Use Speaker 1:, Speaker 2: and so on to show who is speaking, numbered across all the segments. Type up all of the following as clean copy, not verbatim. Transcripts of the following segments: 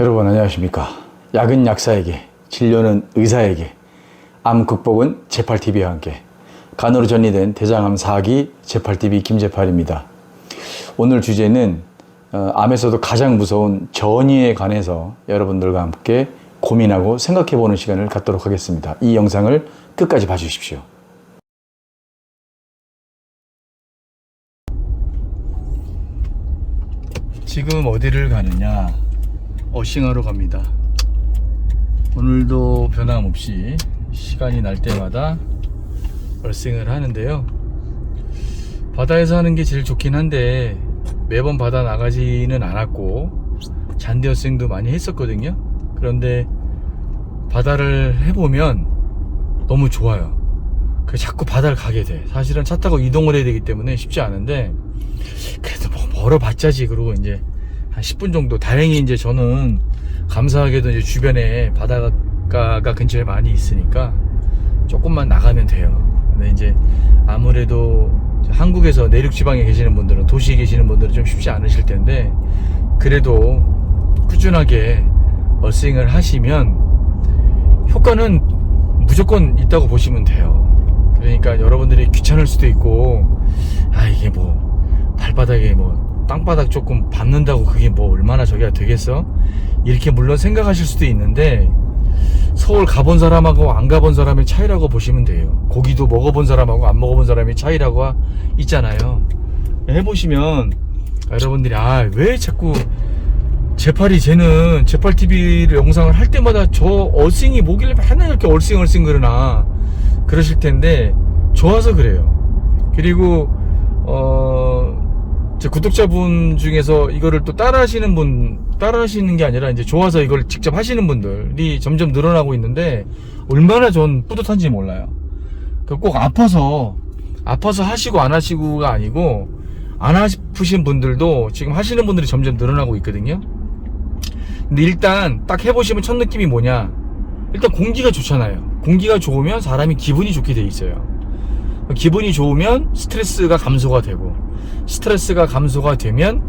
Speaker 1: 여러분 안녕하십니까. 약은 약사에게, 진료는 의사에게, 암 극복은 제팔TV와 함께 간으로 전이된 대장암 4기 제팔TV 김제팔입니다. 오늘 주제는 암에서도 가장 무서운 전이에 관해서 여러분들과 함께 고민하고 생각해보는 시간을 갖도록 하겠습니다. 이 영상을 끝까지 봐주십시오. 지금 어디를 가느냐? 어싱하러 갑니다. 오늘도 변함없이 시간이 날 때마다 얼싱을 하는데요. 바다에서 하는 게 제일 좋긴 한데 매번 바다 나가지는 않았고 잔디 얼싱도 많이 했었거든요. 그런데 바다를 해보면 너무 좋아요. 그래서 자꾸 바다를 가게 돼. 사실은 차 타고 이동을 해야 되기 때문에 쉽지 않은데 그래도 뭐 멀어봤자지. 그러고 이제 한 10분 정도, 다행히 이제 저는 감사하게도 이제 주변에 바닷가가 근처에 많이 있으니까 조금만 나가면 돼요. 근데 이제 아무래도 한국에서 내륙 지방에 계시는 분들은, 도시에 계시는 분들은 좀 쉽지 않으실 텐데 그래도 꾸준하게 얼싱을 하시면 효과는 무조건 있다고 보시면 돼요. 그러니까 여러분들이 귀찮을 수도 있고, 이게 뭐 발바닥에 뭐 땅바닥 조금 밟는다고 그게 뭐 얼마나 저기가 되겠어? 이렇게 물론 생각하실 수도 있는데 서울 가본 사람하고 안 가본 사람의 차이라고 보시면 돼요. 고기도 먹어본 사람하고 안 먹어본 사람의 차이라고 있잖아요. 해보시면 여러분들이 왜 자꾸 제팔이 제팔TV를 영상을 할 때마다 저 얼싱이 뭐길래 맨날 이렇게 얼싱 그러나 그러실 텐데 좋아서 그래요. 그리고 제 구독자분 중에서 이거를 또 따라하시는 게 아니라 이제 좋아서 이걸 직접 하시는 분들이 점점 늘어나고 있는데 얼마나 전 뿌듯한지 몰라요. 꼭 아파서 하시고 안 하시고가 아니고, 안 아프신 분들도 지금 하시는 분들이 점점 늘어나고 있거든요. 근데 일단 딱 해보시면 첫 느낌이 뭐냐? 일단 공기가 좋잖아요. 공기가 좋으면 사람이 기분이 좋게 돼 있어요. 기분이 좋으면 스트레스가 감소가 되고, 스트레스가 감소가 되면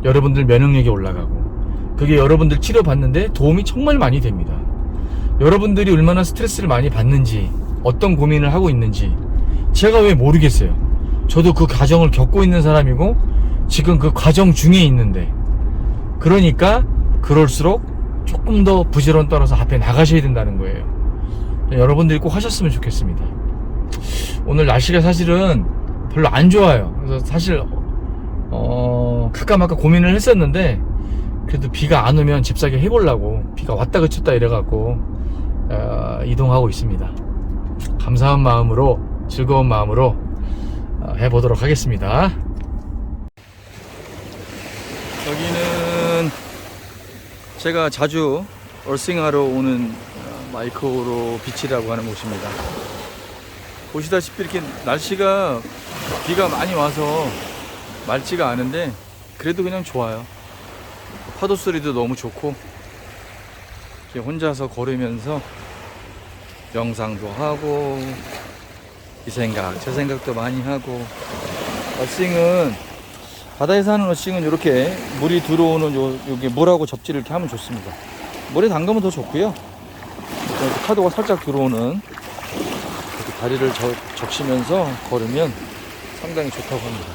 Speaker 1: 여러분들 면역력이 올라가고, 그게 여러분들 치료받는데 도움이 정말 많이 됩니다. 여러분들이 얼마나 스트레스를 많이 받는지, 어떤 고민을 하고 있는지 제가 왜 모르겠어요. 저도 그 과정을 겪고 있는 사람이고 지금 그 과정 중에 있는데, 그러니까 그럴수록 조금 더 부지런 떨어서 앞에 나가셔야 된다는 거예요. 여러분들이 꼭 하셨으면 좋겠습니다. 오늘 날씨가 사실은 별로 안 좋아요. 그래서 사실 가까마까 고민을 했었는데 그래도 비가 안 오면 잽싸게 해보려고, 비가 왔다 그쳤다 이래갖고 이동하고 있습니다. 감사한 마음으로, 즐거운 마음으로 해보도록 하겠습니다. 여기는 제가 자주 얼싱하러 오는 마이크로 비치라고 하는 곳입니다. 보시다시피 이렇게 날씨가 비가 많이 와서 맑지가 않은데 그래도 그냥 좋아요. 파도 소리도 너무 좋고, 이렇게 혼자서 걸으면서 명상도 하고 이 생각 저 생각도 많이 하고. 얼싱은, 바다에서 하는 얼싱은 이렇게 물이 들어오는 여기 물하고 접지를 이렇게 하면 좋습니다. 물에 담가면 더 좋고요. 파도가 살짝 들어오는 다리를 적시면서 걸으면 상당히 좋다고 합니다.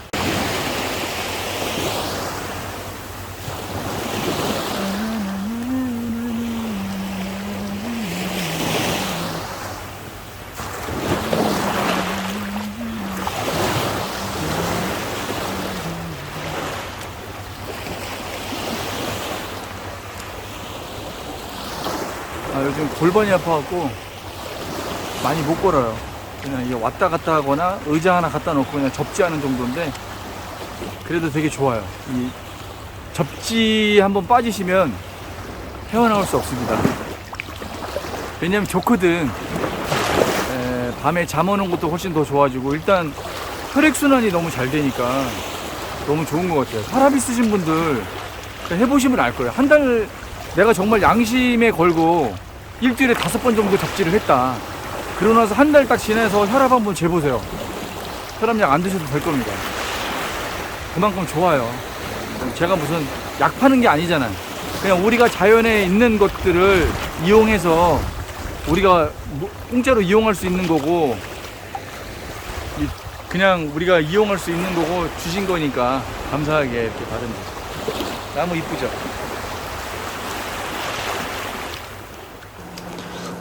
Speaker 1: 요즘 골반이 아파갖고 많이 못 걸어요. 그냥 이게 왔다 갔다 하거나 의자 하나 갖다 놓고 그냥 접지하는 정도인데 그래도 되게 좋아요. 이 접지 한번 빠지시면 헤어나올 수 없습니다. 왜냐면 좋거든. 밤에 잠 오는 것도 훨씬 더 좋아지고, 일단 혈액순환이 너무 잘 되니까 너무 좋은 것 같아요. 혈압 있으신 분들 해보시면 알 거예요. 한 달 내가 정말 양심에 걸고 일주일에 5번 정도 접지를 했다. 그러고 나서 한 달 딱 지나서 혈압 한번 재보세요. 혈압약 안 드셔도 될 겁니다. 그만큼 좋아요. 제가 무슨 약 파는 게 아니잖아요. 그냥 우리가 자연에 있는 것들을 이용해서 우리가 공짜로 이용할 수 있는 거고, 그냥 우리가 이용할 수 있는 거고 주신 거니까 감사하게 이렇게 받은 거죠. 나무 이쁘죠?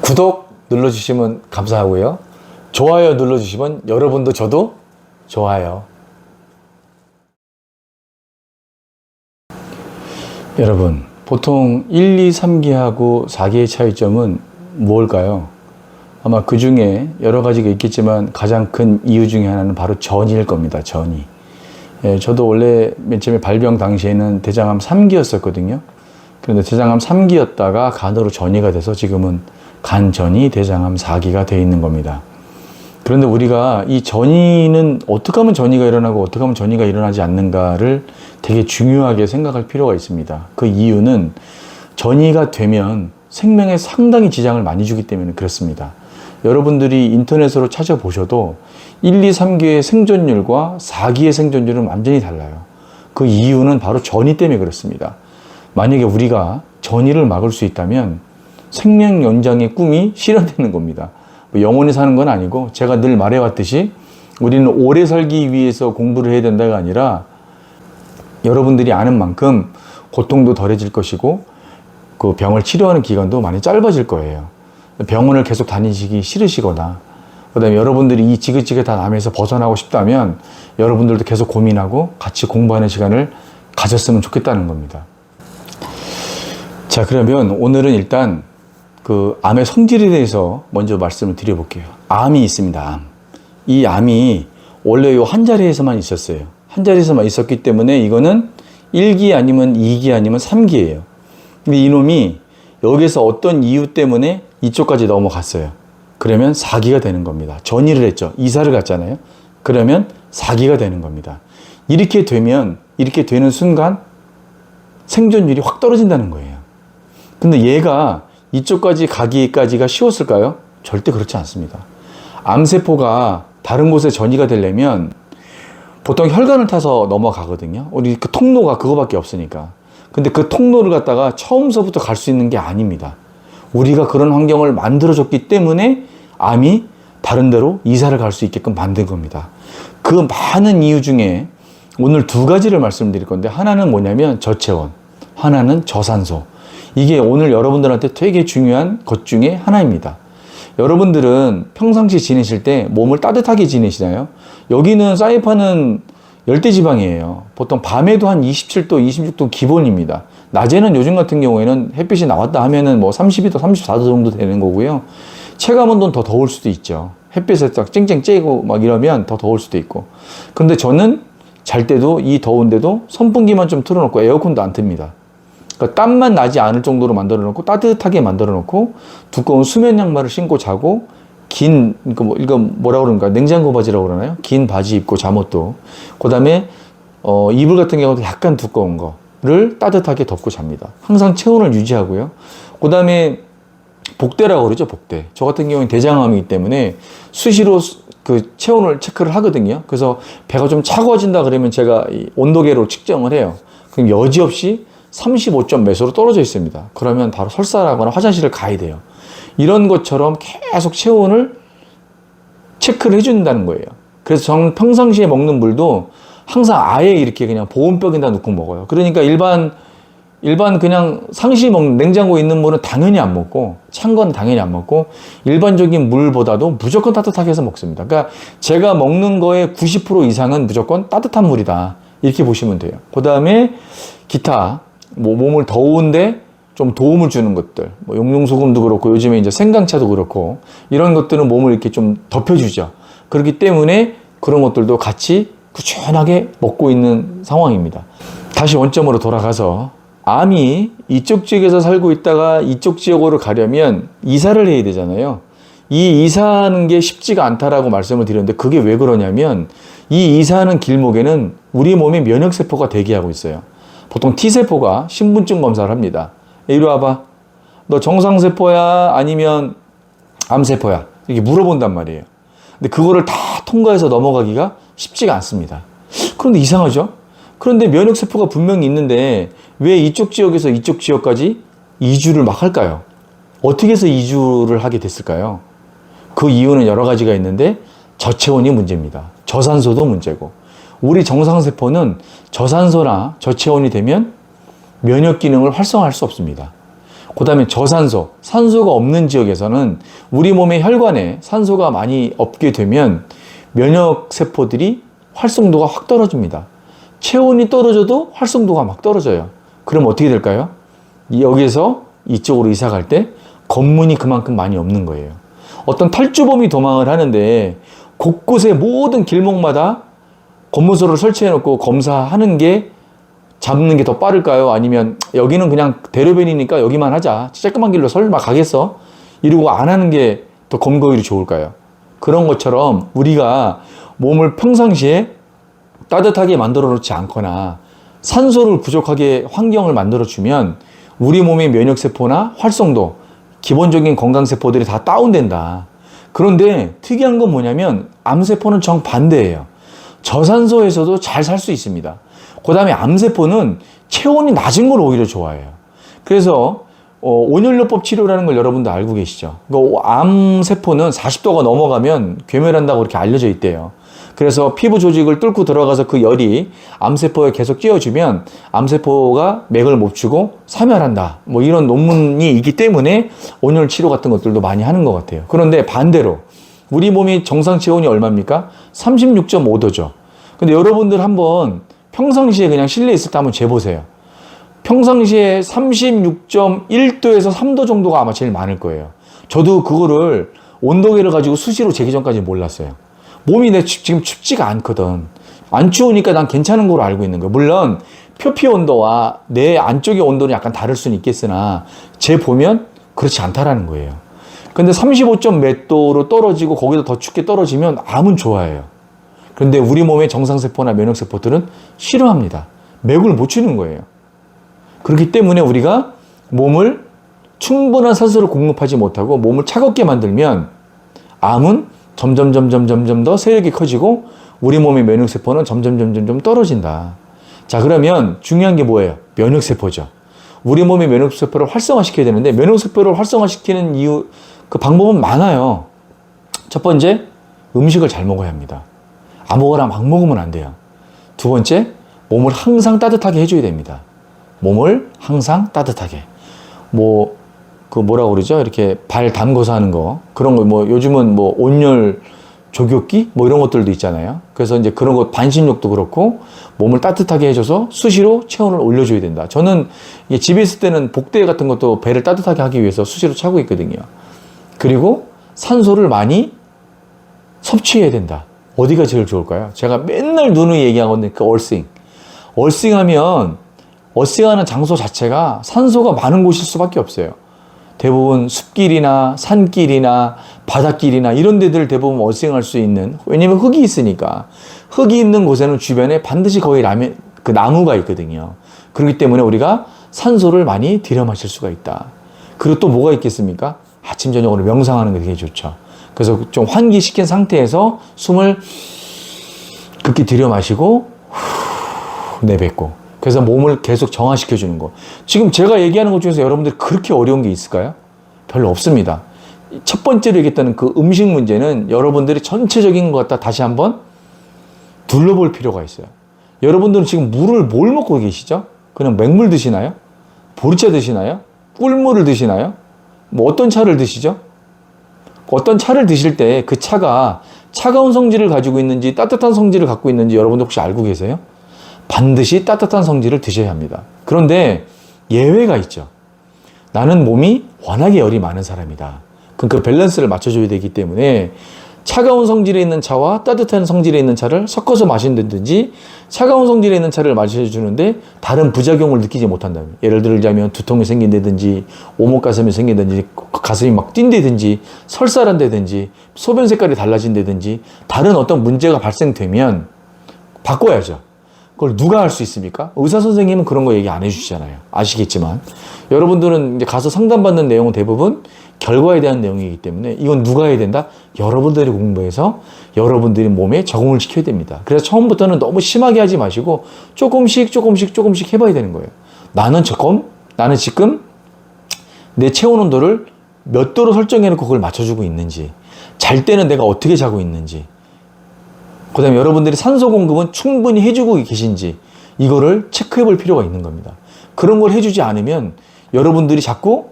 Speaker 1: 구독 눌러주시면 감사하고요. 좋아요 눌러주시면 여러분도 저도 좋아요. 여러분, 보통 1, 2, 3기하고 4기의 차이점은 뭘까요? 아마 그 중에 여러 가지가 있겠지만 가장 큰 이유 중에 하나는 바로 전이일 겁니다. 전이. 예, 저도 원래 맨 처음에 발병 당시에는 대장암 3기였었거든요. 그런데 대장암 3기였다가 간으로 전이가 돼서 지금은 간전이 대장암 4기가 되어 있는 겁니다. 그런데 우리가 이 전이는 어떻게 하면 전이가 일어나고 어떻게 하면 전이가 일어나지 않는가를 되게 중요하게 생각할 필요가 있습니다. 그 이유는 전이가 되면 생명에 상당히 지장을 많이 주기 때문에 그렇습니다. 여러분들이 인터넷으로 찾아보셔도 1, 2, 3기의 생존율과 4기의 생존율은 완전히 달라요. 그 이유는 바로 전이 때문에 그렇습니다. 만약에 우리가 전이를 막을 수 있다면 생명 연장의 꿈이 실현되는 겁니다. 영원히 사는 건 아니고, 제가 늘 말해왔듯이 우리는 오래 살기 위해서 공부를 해야 된다가 아니라 여러분들이 아는 만큼 고통도 덜해질 것이고 그 병을 치료하는 기간도 많이 짧아질 거예요. 병원을 계속 다니시기 싫으시거나, 그 다음에 여러분들이 이 지긋지긋한 암에서 벗어나고 싶다면 여러분들도 계속 고민하고 같이 공부하는 시간을 가졌으면 좋겠다는 겁니다. 자, 그러면 오늘은 일단 그 암의 성질에 대해서 먼저 말씀을 드려볼게요. 암이 있습니다. 암. 이 암이 원래 요 한 자리에서만 있었어요. 한 자리에서만 있었기 때문에 이거는 1기 아니면 2기 아니면 3기예요. 근데 이놈이 여기서 어떤 이유 때문에 이쪽까지 넘어갔어요. 그러면 4기가 되는 겁니다. 전이를 했죠. 이사를 갔잖아요. 그러면 4기가 되는 겁니다. 이렇게 되면, 이렇게 되는 순간 생존율이 확 떨어진다는 거예요. 근데 얘가 이쪽까지 가기까지가 쉬웠을까요? 절대 그렇지 않습니다. 암세포가 다른 곳에 전이가 되려면 보통 혈관을 타서 넘어가거든요. 우리 그 통로가 그거밖에 없으니까. 근데 그 통로를 갖다가 처음서부터 갈 수 있는 게 아닙니다. 우리가 그런 환경을 만들어줬기 때문에 암이 다른 데로 이사를 갈 수 있게끔 만든 겁니다. 그 많은 이유 중에 오늘 두 가지를 말씀드릴 건데, 하나는 뭐냐면 저체온, 하나는 저산소. 이게 오늘 여러분들한테 되게 중요한 것 중에 하나입니다. 여러분들은 평상시 지내실 때 몸을 따뜻하게 지내시나요? 여기는 사이판은 열대지방이에요. 보통 밤에도 한 27도, 26도 기본입니다. 낮에는 요즘 같은 경우에는 햇빛이 나왔다 하면은 뭐 32도, 34도 정도 되는 거고요. 체감온도는 더 더울 수도 있죠. 햇빛에 딱 쨍쨍 쬐고 막 이러면 더 더울 수도 있고. 근데 저는 잘 때도 이 더운데도 선풍기만 좀 틀어놓고 에어컨도 안 틉니다. 그러니까 땀만 나지 않을 정도로 만들어 놓고 따뜻하게 만들어 놓고 두꺼운 수면 양말을 신고 자고, 긴, 이거 뭐라 그러는가, 냉장고 바지라고 그러나요? 긴 바지 입고 잠옷도. 그 다음에 이불 같은 경우도 약간 두꺼운 거를 따뜻하게 덮고 잡니다. 항상 체온을 유지하고요. 그 다음에 복대라고 그러죠, 복대. 저 같은 경우는 대장암이기 때문에 수시로 그 체온을 체크를 하거든요. 그래서 배가 좀 차가워진다 그러면 제가 이 온도계로 측정을 해요. 그럼 여지없이 35점 매소로 떨어져 있습니다. 그러면 바로 설사하거나 화장실을 가야 돼요. 이런 것처럼 계속 체온을 체크를 해준다는 거예요. 그래서 저는 평상시에 먹는 물도 항상 아예 이렇게 그냥 보온병에다 넣고 먹어요. 그러니까 일반 그냥 상시 먹는 냉장고에 있는 물은 당연히 안 먹고, 찬 건 당연히 안 먹고, 일반적인 물보다도 무조건 따뜻하게 해서 먹습니다. 그러니까 제가 먹는 거의 90% 이상은 무조건 따뜻한 물이다, 이렇게 보시면 돼요. 그 다음에 기타 뭐 몸을 더운데 좀 도움을 주는 것들, 뭐 용용소금도 그렇고 요즘에 이제 생강차도 그렇고 이런 것들은 몸을 이렇게 좀 덮여주죠. 그렇기 때문에 그런 것들도 같이 꾸준하게 먹고 있는 상황입니다. 다시 원점으로 돌아가서, 암이 이쪽 지역에서 살고 있다가 이쪽 지역으로 가려면 이사를 해야 되잖아요. 이 이사하는 게 쉽지가 않다라고 말씀을 드렸는데, 그게 왜 그러냐면 이 이사하는 길목에는 우리 몸의 면역세포가 대기하고 있어요. 보통 T세포가 신분증 검사를 합니다. 이리 와봐. 너 정상세포야? 아니면 암세포야? 이렇게 물어본단 말이에요. 근데 그거를 다 통과해서 넘어가기가 쉽지가 않습니다. 그런데 이상하죠? 그런데 면역세포가 분명히 있는데
Speaker 2: 왜 이쪽 지역에서 이쪽 지역까지 이주를 막 할까요? 어떻게 해서 이주를 하게 됐을까요? 그 이유는 여러 가지가 있는데 저체온이 문제입니다. 저산소도 문제고, 우리 정상세포는 저산소나 저체온이 되면 면역 기능을 활성화할 수 없습니다. 그 다음에 저산소, 산소가 없는 지역에서는 우리 몸의 혈관에 산소가 많이 없게 되면 면역 세포들이 활성도가 확 떨어집니다. 체온이 떨어져도 활성도가 막 떨어져요. 그럼 어떻게 될까요? 여기에서 이쪽으로 이사 갈 때 검문이 그만큼 많이 없는 거예요. 어떤 탈주범이 도망을 하는데 곳곳에 모든 길목마다 검문소를 설치해 놓고 검사하는 게 잡는 게 더 빠를까요? 아니면 여기는 그냥 대로변이니까 여기만 하자, 쬐끄만 길로 설마 가겠어? 이러고 안 하는 게 더 검거율이 좋을까요? 그런 것처럼 우리가 몸을 평상시에 따뜻하게 만들어 놓지 않거나 산소를 부족하게 환경을 만들어 주면 우리 몸의 면역세포나 활성도, 기본적인 건강세포들이 다 다운된다. 그런데 특이한 건 뭐냐면 암세포는 정반대예요. 저산소에서도 잘 살 수 있습니다. 그 다음에 암세포는 체온이 낮은 걸 오히려 좋아해요. 그래서 온열요법 치료라는 걸 여러분도 알고 계시죠? 암세포는 40도가 넘어가면 괴멸한다고 그렇게 알려져 있대요. 그래서 피부 조직을 뚫고 들어가서 그 열이 암세포에 계속 끼워주면 암세포가 맥을 못 추고 사멸한다. 뭐 이런 논문이 있기 때문에 온열 치료 같은 것들도 많이 하는 것 같아요. 그런데 반대로 우리 몸이 정상 체온이 얼마입니까? 36.5도죠. 근데 여러분들 한번 평상시에 그냥 실내에 있을 때 한번 재보세요. 평상시에 36.1도에서 3도 정도가 아마 제일 많을 거예요. 저도 그거를 온도계를 가지고 수시로 재기 전까지 몰랐어요. 몸이 지금 춥지가 않거든. 안 추우니까 난 괜찮은 걸로 알고 있는 거예요. 물론 표피 온도와 내 안쪽의 온도는 약간 다를 수는 있겠으나 재보면 그렇지 않다라는 거예요. 근데 35점 몇 도로 떨어지고 거기서 더 춥게 떨어지면 암은 좋아해요. 그런데 우리 몸의 정상세포나 면역세포들은 싫어합니다. 맥을 못 추는 거예요. 그렇기 때문에 우리가 몸을 충분한 산소를 공급하지 못하고 몸을 차갑게 만들면 암은 점점 더 세력이 커지고 우리 몸의 면역세포는 점점 떨어진다. 자, 그러면 중요한 게 뭐예요? 면역세포죠. 우리 몸의 면역세포를 활성화시켜야 되는데 면역세포를 활성화시키는 이유, 그 방법은 많아요. 첫 번째, 음식을 잘 먹어야 합니다. 아무거나 막 먹으면 안 돼요. 두 번째, 몸을 항상 따뜻하게 해줘야 됩니다. 몸을 항상 따뜻하게. 뭐라고 그러죠? 이렇게 발 담궈서 하는 거. 그런 거, 요즘은 온열 조교기? 이런 것들도 있잖아요. 그래서 이제 그런 거, 반신욕도 그렇고, 몸을 따뜻하게 해줘서 수시로 체온을 올려줘야 된다. 저는 집에 있을 때는 복대 같은 것도 배를 따뜻하게 하기 위해서 수시로 차고 있거든요. 그리고 산소를 많이 섭취해야 된다. 어디가 제일 좋을까요? 제가 맨날 누누이 얘기하거든요. 그 얼싱. 어싱하는 장소 자체가 산소가 많은 곳일 수밖에 없어요. 대부분 숲길이나 산길이나 바닷길이나 이런 데들 대부분 어싱할 수 있는, 왜냐면 흙이 있으니까. 흙이 있는 곳에는 주변에 반드시 거의 그 나무가 있거든요. 그렇기 때문에 우리가 산소를 많이 들여 마실 수가 있다. 그리고 또 뭐가 있겠습니까? 아침 저녁으로 명상하는 게 되게 좋죠. 그래서 좀 환기시킨 상태에서 숨을 깊게 들여 마시고 내뱉고, 그래서 몸을 계속 정화시켜 주는 거. 지금 제가 얘기하는 것 중에서 여러분들이 그렇게 어려운 게 있을까요? 별로 없습니다. 첫 번째로 얘기했다는 그 음식 문제는 여러분들이 전체적인 것 갖다 다시 한번 둘러볼 필요가 있어요. 여러분들은 지금 뭘 먹고 계시죠? 그냥 맹물 드시나요? 보리차 드시나요? 꿀물을 드시나요? 어떤 차를 드시죠? 어떤 차를 드실 때 그 차가 차가운 성질을 가지고 있는지 따뜻한 성질을 갖고 있는지 여러분들 혹시 알고 계세요? 반드시 따뜻한 성질을 드셔야 합니다. 그런데 예외가 있죠. 나는 몸이 워낙에 열이 많은 사람이다. 그 밸런스를 맞춰줘야 되기 때문에 차가운 성질에 있는 차와 따뜻한 성질에 있는 차를 섞어서 마신다든지, 차가운 성질에 있는 차를 마셔주는데 다른 부작용을 느끼지 못한다면, 예를 들자면 두통이 생긴다든지 오목가슴이 생긴다든지 가슴이 막 뛴다든지 설사한다든지 소변 색깔이 달라진다든지 다른 어떤 문제가 발생되면 바꿔야죠. 그걸 누가 할 수 있습니까? 의사 선생님은 그런 거 얘기 안 해주시잖아요. 아시겠지만 여러분들은 이제 가서 상담받는 내용은 대부분 결과에 대한 내용이기 때문에 이건 누가 해야 된다? 여러분들이 공부해서 여러분들이 몸에 적응을 시켜야 됩니다. 그래서 처음부터는 너무 심하게 하지 마시고 조금씩 해봐야 되는 거예요. 나는 지금 내 체온 온도를 몇 도로 설정해놓고 그걸 맞춰주고 있는지, 잘 때는 내가 어떻게 자고 있는지, 그 다음에 여러분들이 산소 공급은 충분히 해주고 계신지, 이거를 체크해 볼 필요가 있는 겁니다. 그런 걸 해주지 않으면 여러분들이 자꾸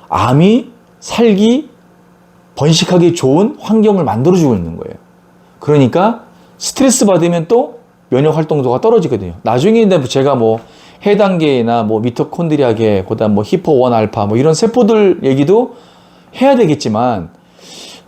Speaker 2: 암이 살기, 번식하기 좋은 환경을 만들어주고 있는 거예요. 그러니까 스트레스 받으면 또 면역 활동도가 떨어지거든요. 나중에 제가 뭐 해당계나 뭐 미토콘드리아계, 그다음 뭐 히포1 알파 뭐 이런 세포들 얘기도 해야 되겠지만,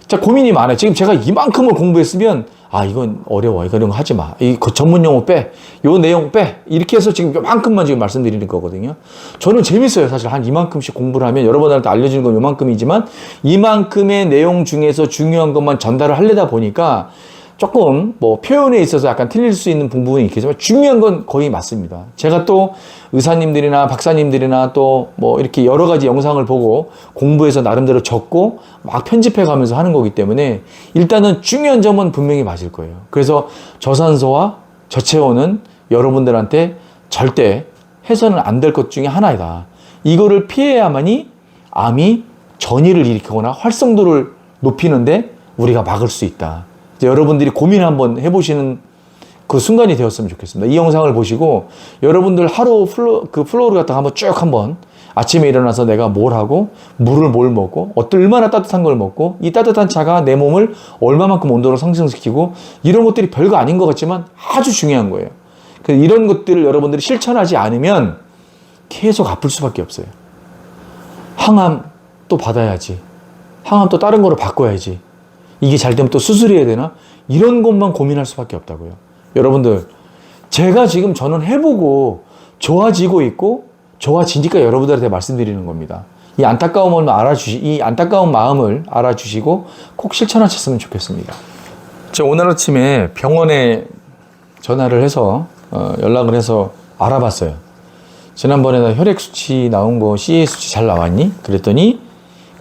Speaker 2: 자, 고민이 많아요. 지금 제가 이만큼을 공부했으면, 아, 이건 어려워. 이런 거 하지 마. 이 전문 용어 빼. 요 내용 빼. 이렇게 해서 지금 요만큼만 지금 말씀드리는 거거든요. 저는 재밌어요. 사실 한 이만큼씩 공부를 하면 여러분들한테 알려주는 건 요만큼이지만, 이만큼의 내용 중에서 중요한 것만 전달을 하려다 보니까 조금 뭐 표현에 있어서 약간 틀릴 수 있는 부분이 있겠지만 중요한 건 거의 맞습니다. 제가 또 의사님들이나 박사님들이나 또 뭐 이렇게 여러 가지 영상을 보고 공부해서 나름대로 적고 막 편집해 가면서 하는 거기 때문에 일단은 중요한 점은 분명히 맞을 거예요. 그래서 저산소와 저체온은 여러분들한테 절대 해서는 안 될 것 중에 하나이다. 이거를 피해야만이 암이 전이를 일으키거나 활성도를 높이는데 우리가 막을 수 있다. 이제 여러분들이 고민 한번 해보시는 그 순간이 되었으면 좋겠습니다. 이 영상을 보시고 여러분들 하루 플로우를 갖다가 한번 아침에 일어나서 내가 뭘 하고 물을 뭘 먹고 얼마나 따뜻한 걸 먹고 이 따뜻한 차가 내 몸을 얼마만큼 온도를 상승시키고 이런 것들이 별거 아닌 것 같지만 아주 중요한 거예요. 그래서 이런 것들을 여러분들이 실천하지 않으면 계속 아플 수밖에 없어요. 항암 또 받아야지. 항암 또 다른 거로 바꿔야지. 이게 잘 되면 또 수술해야 되나? 이런 것만 고민할 수밖에 없다고요. 여러분들, 제가 지금 저는 해보고 좋아지고 있고 좋아지니까 여러분들한테 말씀드리는 겁니다. 이 안타까운 마음을 알아주시고 꼭 실천하셨으면 좋겠습니다. 제가 오늘 아침에 병원에 전화를 해서 연락을 해서 알아봤어요. 지난번에 나 혈액 수치 나온 거 CA 수치 잘 나왔니? 그랬더니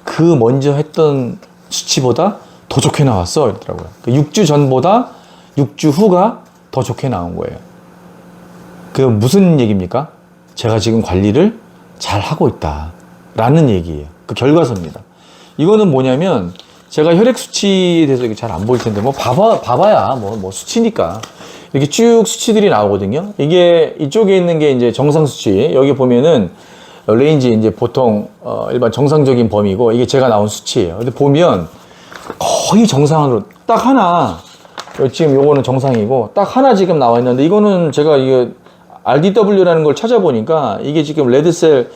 Speaker 2: 그 먼저 했던 수치보다 더 좋게 나왔어 이러더라고요. 6주 전보다 6주 후가 더 좋게 나온 거예요. 그 무슨 얘기입니까? 제가 지금 관리를 잘 하고 있다 라는 얘기예요. 그 결과서입니다. 이거는 뭐냐면 제가 혈액 수치에 대해서 잘 안 보일 텐데 뭐 봐봐야 뭐 수치니까 이렇게 쭉 수치들이 나오거든요. 이게 이쪽에 있는 게 이제 정상 수치. 여기 보면은 레인지 이제 보통 일반 정상적인 범위고 이게 제가 나온 수치예요. 근데 보면 거의 정상으로 딱 하나, 지금 요거는 정상이고 딱 하나 지금 나와 있는데 이거는 제가 이게 RDW라는 걸 찾아보니까 이게 지금 레드셀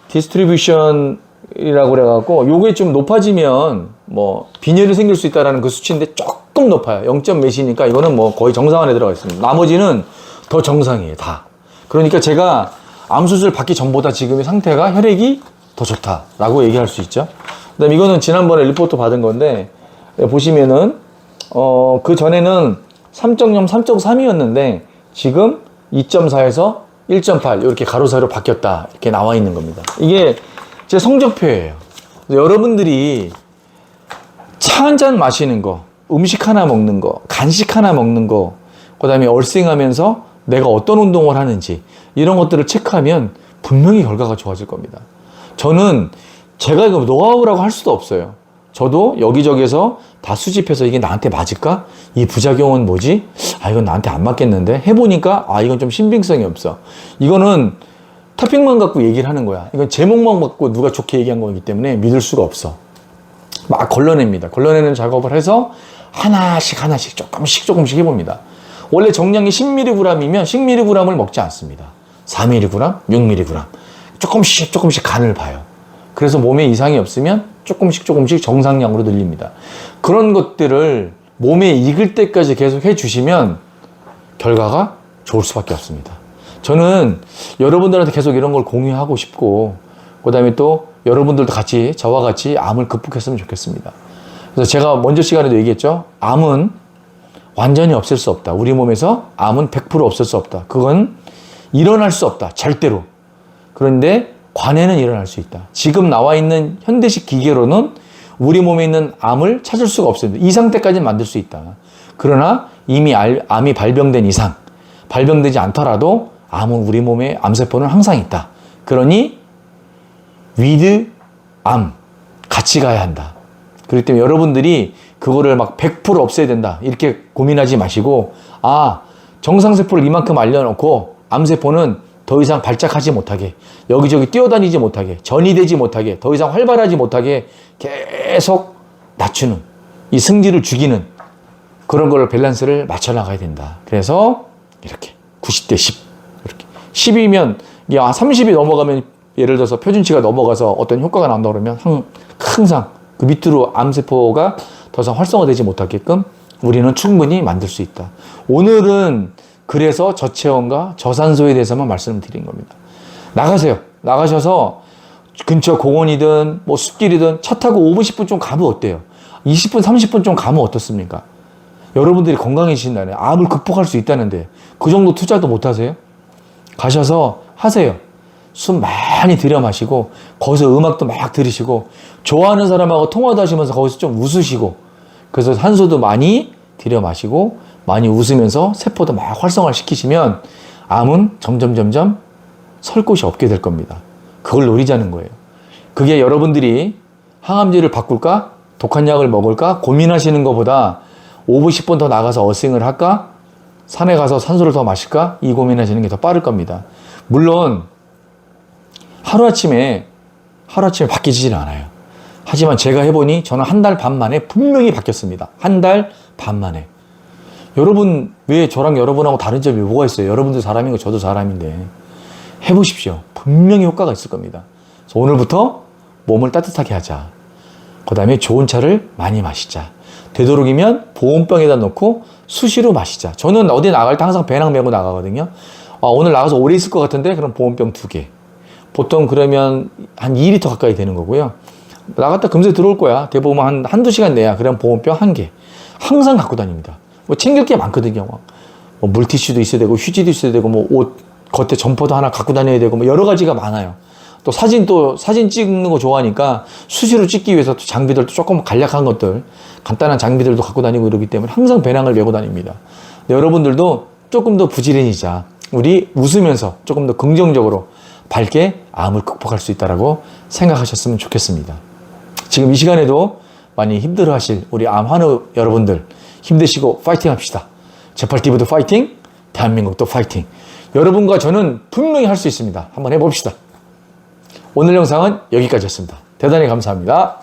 Speaker 2: 디스트리뷰션이라고 그래갖고 요게 좀 높아지면 뭐 빈혈이 생길 수 있다라는 그 수치인데 조금 높아요. 0점 몇이니까 이거는 뭐 거의 정상 안에 들어가 있습니다. 나머지는 더 정상이에요, 다. 그러니까 제가 암 수술 받기 전보다 지금의 상태가 혈액이 더 좋다라고 얘기할 수 있죠. 그다음에 이거는 지난번에 리포트 받은 건데 보시면은 그 전에는 3.0, 3.3이었는데 지금 2.4에서 1.8 이렇게 가로 세로 바뀌었다 이렇게 나와 있는 겁니다. 이게 제 성적표예요. 여러분들이 차 한 잔 마시는 거, 음식 하나 먹는 거, 간식 하나 먹는 거, 그다음에 얼싱하면서 내가 어떤 운동을 하는지 이런 것들을 체크하면 분명히 결과가 좋아질 겁니다. 저는 제가 이거 노하우라고 할 수도 없어요. 저도 여기저기서 다 수집해서 이게 나한테 맞을까? 이 부작용은 뭐지? 아, 이건 나한테 안 맞겠는데? 해보니까, 아, 이건 좀 신빙성이 없어. 이거는 토픽만 갖고 얘기를 하는 거야. 이건 제목만 갖고 누가 좋게 얘기한 거기 때문에 믿을 수가 없어. 막 걸러냅니다. 걸러내는 작업을 해서 하나씩 조금씩 해봅니다. 원래 정량이 10mg이면 10mg을 먹지 않습니다. 4mg, 6mg. 조금씩 간을 봐요. 그래서 몸에 이상이 없으면 조금씩 정상량으로 늘립니다. 그런 것들을 몸에 익을 때까지 계속 해주시면 결과가 좋을 수밖에 없습니다. 저는 여러분들한테 계속 이런 걸 공유하고 싶고, 그 다음에 또 여러분들도 같이 저와 같이 암을 극복했으면 좋겠습니다. 그래서 제가 먼저 시간에도 얘기했죠. 암은 완전히 없앨 수 없다. 우리 몸에서 암은 100% 없앨 수 없다. 그건 일어날 수 없다. 절대로. 그런데 관해는 일어날 수 있다. 지금 나와 있는 현대식 기계로는 우리 몸에 있는 암을 찾을 수가 없습니다. 이 상태까지는 만들 수 있다. 그러나 이미 암이 발병된 이상, 발병되지 않더라도 암은 우리 몸에 암세포는 항상 있다. 그러니 with 암 같이 가야 한다. 그렇기 때문에 여러분들이 그거를 막 100% 없애야 된다. 이렇게 고민하지 마시고 정상세포를 이만큼 알려놓고 암세포는 더 이상 발작하지 못하게, 여기저기 뛰어다니지 못하게, 전이되지 못하게, 더 이상 활발하지 못하게 계속 낮추는, 이 승질을 죽이는 그런 걸 밸런스를 맞춰 나가야 된다. 그래서 이렇게 90대 10 이렇게 10이면 30이 넘어가면, 예를 들어서 표준치가 넘어가서 어떤 효과가 나온다 그러면 항상 그 밑으로 암세포가 더 이상 활성화되지 못하게끔 우리는 충분히 만들 수 있다. 오늘은 그래서 저체온과 저산소에 대해서만 말씀을 드린 겁니다. 나가세요. 나가셔서 근처 공원이든 뭐 숲길이든 차 타고 5분, 10분 좀 가면 어때요? 20분, 30분 좀 가면 어떻습니까? 여러분들이 건강해지신다네. 암을 극복할 수 있다는데 그 정도 투자도 못 하세요? 가셔서 하세요. 숨 많이 들여 마시고 거기서 음악도 막 들으시고 좋아하는 사람하고 통화도 하시면서 거기서 좀 웃으시고, 그래서 산소도 많이 들여 마시고 많이 웃으면서 세포도 막 활성화를 시키시면 암은 점점 설 곳이 없게 될 겁니다. 그걸 노리자는 거예요. 그게 여러분들이 항암제를 바꿀까? 독한 약을 먹을까? 고민하시는 것보다 5분, 10분 더 나가서 어싱을 할까? 산에 가서 산소를 더 마실까? 이 고민하시는 게 더 빠를 겁니다. 물론 하루아침에 바뀌지는 않아요. 하지만 제가 해보니 저는 한 달 반 만에 분명히 바뀌었습니다. 한 달 반 만에. 여러분, 왜 저랑 여러분하고 다른 점이 뭐가 있어요? 여러분도 사람이고 저도 사람인데 해보십시오. 분명히 효과가 있을 겁니다. 그래서 오늘부터 몸을 따뜻하게 하자. 그 다음에 좋은 차를 많이 마시자. 되도록이면 보온병에다 넣고 수시로 마시자. 저는 어디 나갈 때 항상 배낭 메고 나가거든요. 오늘 나가서 오래 있을 것 같은데 그럼 보온병 2개. 보통 그러면 한 2리터 가까이 되는 거고요. 나갔다 금세 들어올 거야. 대부분 한두 시간 내야. 그럼 보온병 1개. 항상 갖고 다닙니다. 뭐 챙길 게 많거든요. 뭐 물티슈도 있어야 되고, 휴지도 있어야 되고, 뭐 옷, 겉에 점퍼도 하나 갖고 다녀야 되고, 뭐 여러 가지가 많아요. 또 사진 찍는 거 좋아하니까 수시로 찍기 위해서 또 장비들도 조금 간략한 것들, 간단한 장비들도 갖고 다니고 이러기 때문에 항상 배낭을 메고 다닙니다. 여러분들도 조금 더 부지런히자. 우리 웃으면서 조금 더 긍정적으로 밝게 암을 극복할 수 있다라고 생각하셨으면 좋겠습니다. 지금 이 시간에도 많이 힘들어 하실 우리 암 환우 여러분들 힘내시고 파이팅 합시다. 제팔TV도 파이팅, 대한민국도 파이팅. 여러분과 저는 분명히 할 수 있습니다. 한번 해봅시다. 오늘 영상은 여기까지였습니다. 대단히 감사합니다.